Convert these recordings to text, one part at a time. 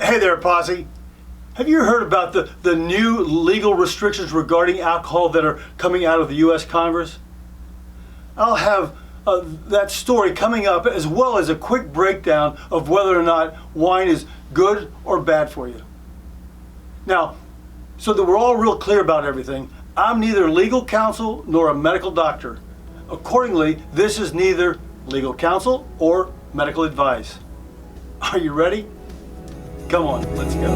Hey there, Posse. Have you heard about the new legal restrictions regarding alcohol that are coming out of the U.S. Congress? I'll have that story coming up, as well as a quick breakdown of whether or not wine is good or bad for you. Now, so that we're all real clear about everything, I'm neither legal counsel nor a medical doctor. Accordingly, this is neither legal counsel or medical advice. Are you ready? Come on, let's go.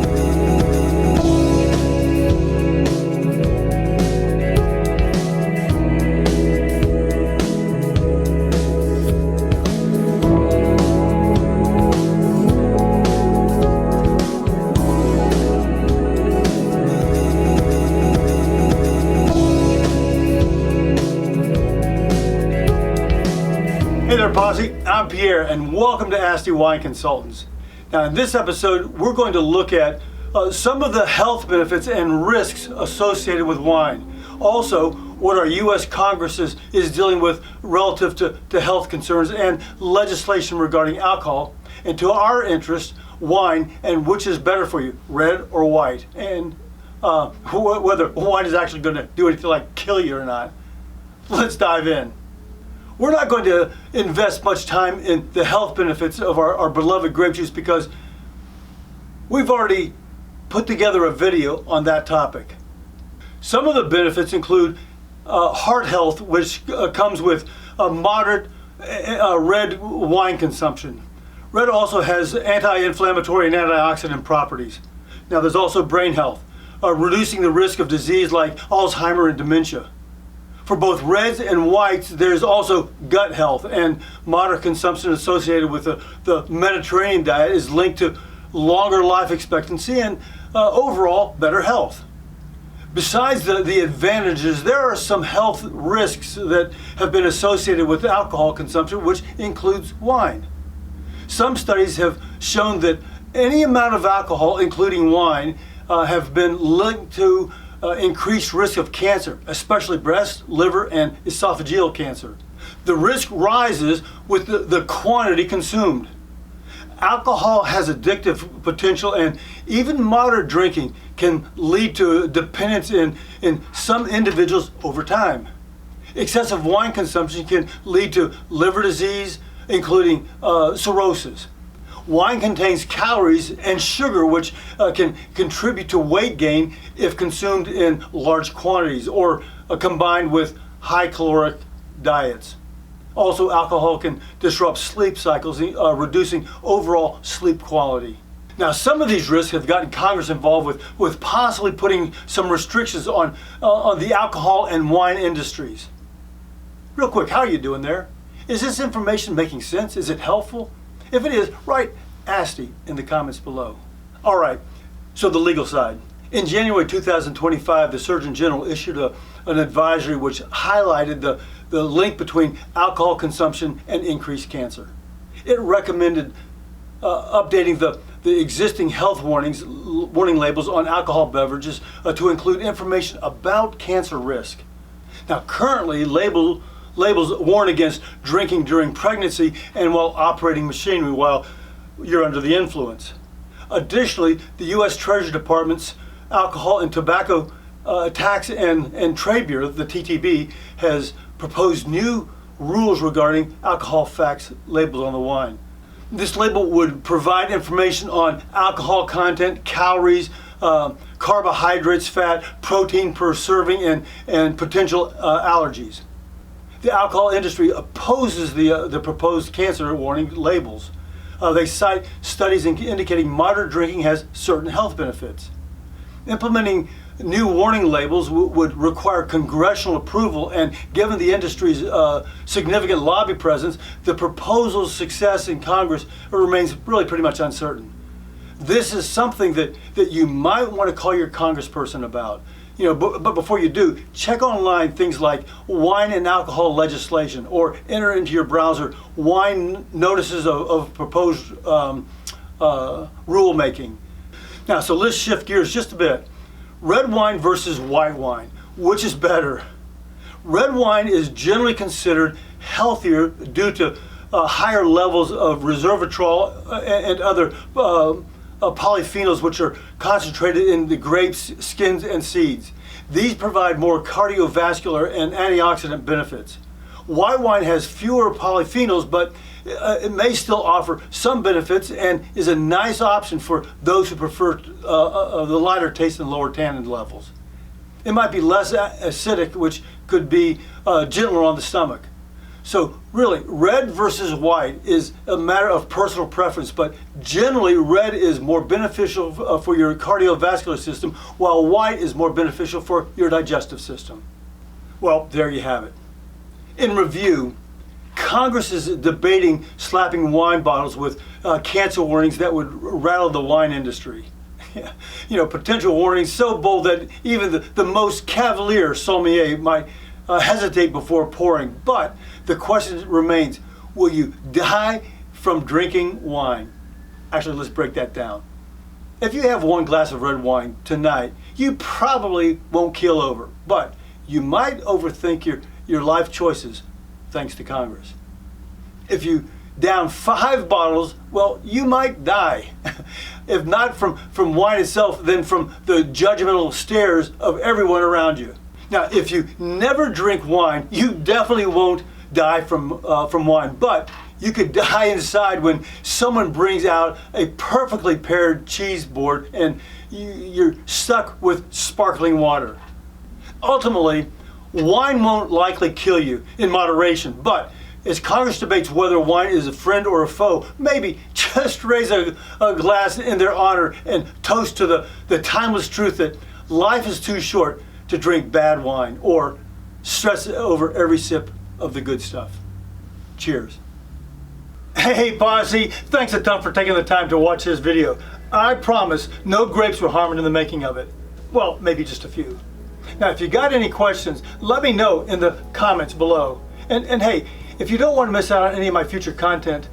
Hey there, Posse. I'm Pierre, and welcome to Asti Wine Consultants. Now, in this episode, we're going to look at some of the health benefits and risks associated with wine. Also, what our U.S. Congress is dealing with relative to health concerns and legislation regarding alcohol, and to our interest, wine, and which is better for you, red or white, and whether wine is actually going to do anything like kill you or not. Let's dive in. We're not going to invest much time in the health benefits of our beloved grape juice because we've already put together a video on that topic. Some of the benefits include heart health, which comes with a moderate red wine consumption. Red also has anti-inflammatory and antioxidant properties. Now, there's also brain health, reducing the risk of disease like Alzheimer's and dementia. For both reds and whites, there's also gut health, and moderate consumption associated with the Mediterranean diet is linked to longer life expectancy and overall better health. Besides the advantages, there are some health risks that have been associated with alcohol consumption, which includes wine. Some studies have shown that any amount of alcohol, including wine, have been linked to increased risk of cancer, especially breast, liver, and esophageal cancer. The risk rises with the quantity consumed. Alcohol has addictive potential, and even moderate drinking can lead to dependence in some individuals over time. Excessive wine consumption can lead to liver disease, including cirrhosis. Wine contains calories and sugar, which can contribute to weight gain if consumed in large quantities or combined with high caloric diets. Also, alcohol can disrupt sleep cycles, reducing overall sleep quality. Now, some of these risks have gotten Congress involved with possibly putting some restrictions on the alcohol and wine industries. Real quick, how are you doing there? Is this information making sense? Is it helpful? If it is, write Asti in the comments below. All right, so the legal side. In January 2025, the Surgeon General issued an advisory which highlighted the link between alcohol consumption and increased cancer. It recommended updating the existing health warning labels on alcohol beverages to include information about cancer risk. Now, currently, labels warn against drinking during pregnancy and while operating machinery while you're under the influence. Additionally, the U.S. Treasury Department's Alcohol and Tobacco Tax and Trade Bureau, the TTB, has proposed new rules regarding alcohol facts labeled on the wine. This label would provide information on alcohol content, calories, carbohydrates, fat, protein per serving, and potential allergies. The alcohol industry opposes the proposed cancer warning labels. They cite studies indicating moderate drinking has certain health benefits. Implementing new warning labels would require congressional approval, and given the industry's significant lobby presence, the proposal's success in Congress remains really pretty much uncertain. This is something that you might want to call your congressperson about. But before you do, check online things like wine and alcohol legislation, or enter into your browser wine notices of proposed rulemaking. Now, so let's shift gears just a bit. Red wine versus white wine, which is better? Red wine is generally considered healthier due to higher levels of resveratrol and other polyphenols, which are concentrated in the grapes, skins, and seeds. These provide more cardiovascular and antioxidant benefits. White wine has fewer polyphenols, but it may still offer some benefits and is a nice option for those who prefer the lighter taste and lower tannin levels. It might be less acidic, which could be gentler on the stomach. So really, red versus white is a matter of personal preference, but generally red is more beneficial for your cardiovascular system, while white is more beneficial for your digestive system. Well, there you have it. In review, Congress is debating slapping wine bottles with cancer warnings that would rattle the wine industry. Potential warnings so bold that even the most cavalier sommelier might hesitate before pouring. But the question remains, will you die from drinking wine? Actually, let's break that down. If you have one glass of red wine tonight, you probably won't keel over, but you might overthink your life choices thanks to Congress. If you down 5 bottles, well, you might die. If not from wine itself, then from the judgmental stares of everyone around you. Now, if you never drink wine, you definitely won't die from wine, but you could die inside when someone brings out a perfectly paired cheese board and you're stuck with sparkling water. Ultimately, wine won't likely kill you in moderation, but as Congress debates whether wine is a friend or a foe, maybe just raise a glass in their honor and toast to the timeless truth that life is too short to drink bad wine or stress over every sip of the good stuff. Cheers. Hey Posse, thanks a ton for taking the time to watch this video. I promise no grapes were harmed in the making of it. Well, maybe just a few. Now, if you got any questions, let me know in the comments below. And hey, if you don't want to miss out on any of my future content,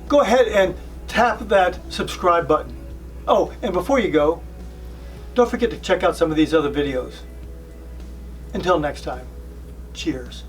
go ahead and tap that subscribe button. Oh, and before you go, don't forget to check out some of these other videos. Until next time, cheers.